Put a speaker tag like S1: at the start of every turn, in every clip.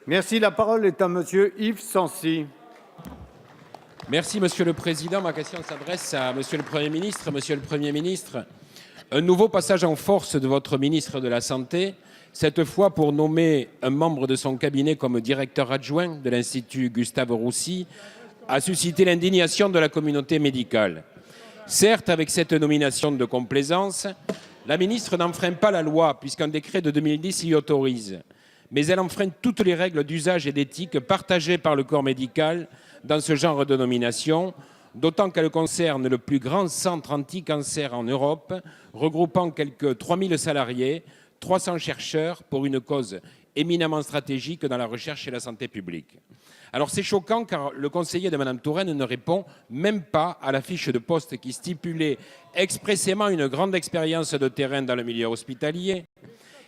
S1: Merci. La parole est à monsieur Yves Sancy.
S2: Merci, Monsieur le Président. Ma question s'adresse à Monsieur le Premier ministre. Monsieur le Premier ministre, un nouveau passage en force de votre ministre de la Santé, cette fois pour nommer un membre de son cabinet comme directeur adjoint de l'Institut Gustave Roussy, a suscité l'indignation de la communauté médicale. Certes, avec cette nomination de complaisance, la ministre n'enfreint pas la loi, puisqu'un décret de 2010 l'y autorise. Mais elle enfreint toutes les règles d'usage et d'éthique partagées par le corps médical dans ce genre de nomination, d'autant qu'elle concerne le plus grand centre anti-cancer en Europe, regroupant quelques 3000 salariés, 300 chercheurs pour une cause éminemment stratégique dans la recherche et la santé publique. Alors c'est choquant car le conseiller de Mme Touraine ne répond même pas à la fiche de poste qui stipulait expressément une grande expérience de terrain dans le milieu hospitalier.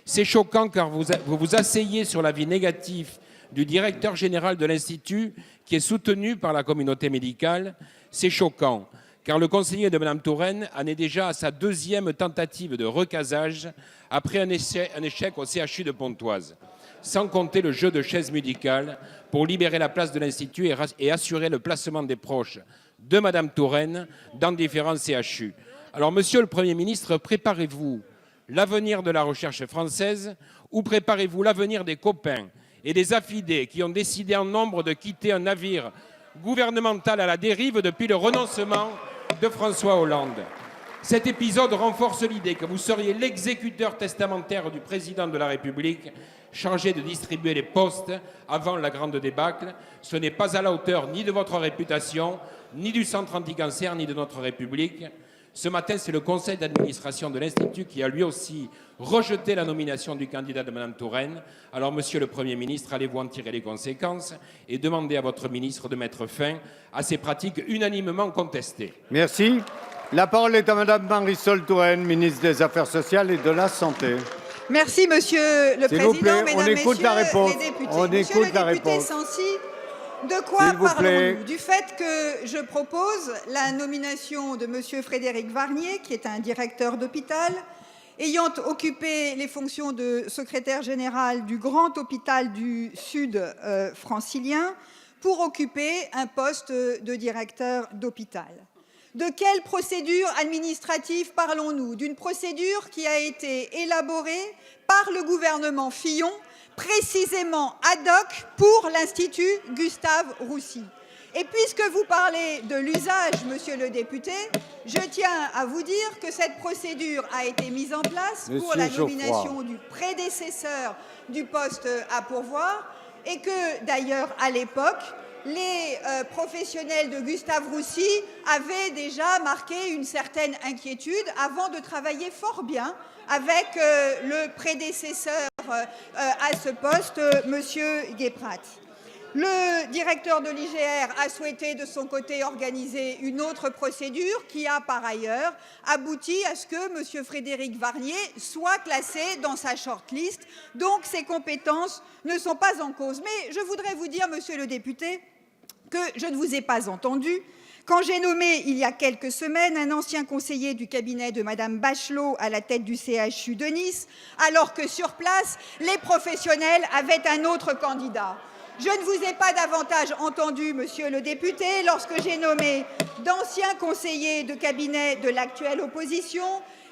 S2: C'est choquant car vous vous asseyez sur l'avis négatif du directeur général de l'Institut qui est soutenu par la communauté médicale. C'est choquant car le conseiller de Mme Touraine en est déjà à sa deuxième tentative de recasage après un échec au CHU de Pontoise, sans compter le jeu de chaises médicales pour libérer la place de l'Institut et assurer le placement des proches de Mme Touraine dans différents CHU. Alors, Monsieur le Premier ministre, préparez-vous l'avenir de la recherche française ou préparez-vous l'avenir des copains et des affidés qui ont décidé en nombre de quitter un navire gouvernemental à la dérive depuis le renoncement de François Hollande? Cet épisode renforce l'idée que vous seriez l'exécuteur testamentaire du président de la République, chargé de distribuer les postes avant la grande débâcle. Ce n'est pas à la hauteur ni de votre réputation, ni du centre anti-cancer, ni de notre République. Ce matin, c'est le conseil d'administration de l'Institut qui a lui aussi rejeté la nomination du candidat de Mme Touraine. Alors, Monsieur le Premier ministre, allez-vous en tirer les conséquences et demander à votre ministre de mettre fin à ces pratiques unanimement contestées?
S1: Merci. La parole est à Mme Marisol Touraine, ministre des Affaires sociales et de la Santé.
S3: Merci, Monsieur le Président, Mesdames, Messieurs les députés.
S1: On écoute la réponse.
S3: Sancy, de quoi parlons-nous? Du fait que je propose la nomination de Monsieur Frédéric Varnier, qui est un directeur d'hôpital, ayant occupé les fonctions de secrétaire général du grand hôpital du Sud francilien, pour occuper un poste de directeur d'hôpital. De quelle procédure administrative parlons-nous? D'une procédure qui a été élaborée par le gouvernement Fillon, précisément ad hoc pour l'Institut Gustave Roussy. Et puisque vous parlez de l'usage, monsieur le député, je tiens à vous dire que cette procédure a été mise en place pour la nomination du prédécesseur du poste à pourvoir et que, d'ailleurs, à l'époque, les professionnels de Gustave Roussy avaient déjà marqué une certaine inquiétude avant de travailler fort bien avec le prédécesseur à ce poste, M. Guéprat. Le directeur de l'IGR a souhaité de son côté organiser une autre procédure qui a par ailleurs abouti à ce que M. Frédéric Varnier soit classé dans sa shortlist. Donc ses compétences ne sont pas en cause. Mais je voudrais vous dire, monsieur le député, que je ne vous ai pas entendu quand j'ai nommé il y a quelques semaines un ancien conseiller du cabinet de Mme Bachelot à la tête du CHU de Nice, alors que sur place, les professionnels avaient un autre candidat. Je ne vous ai pas davantage entendu, monsieur le député, lorsque j'ai nommé d'anciens conseillers de cabinet de l'actuelle opposition,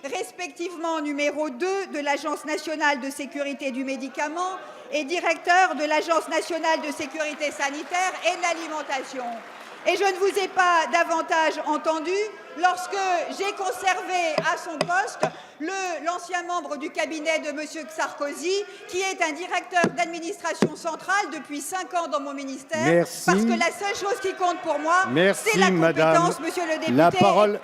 S3: respectivement numéro 2 de l'Agence nationale de sécurité du médicament et directeur de l'Agence nationale de sécurité sanitaire et de l'alimentation. Et je ne vous ai pas davantage entendu lorsque j'ai conservé à son poste l'ancien membre du cabinet de M. Sarkozy, qui est un directeur d'administration centrale depuis 5 ans dans mon ministère.
S1: Merci.
S3: Parce que la seule chose qui compte pour moi,
S1: Merci,
S3: c'est la compétence,
S1: madame.
S3: monsieur le député.
S1: La parole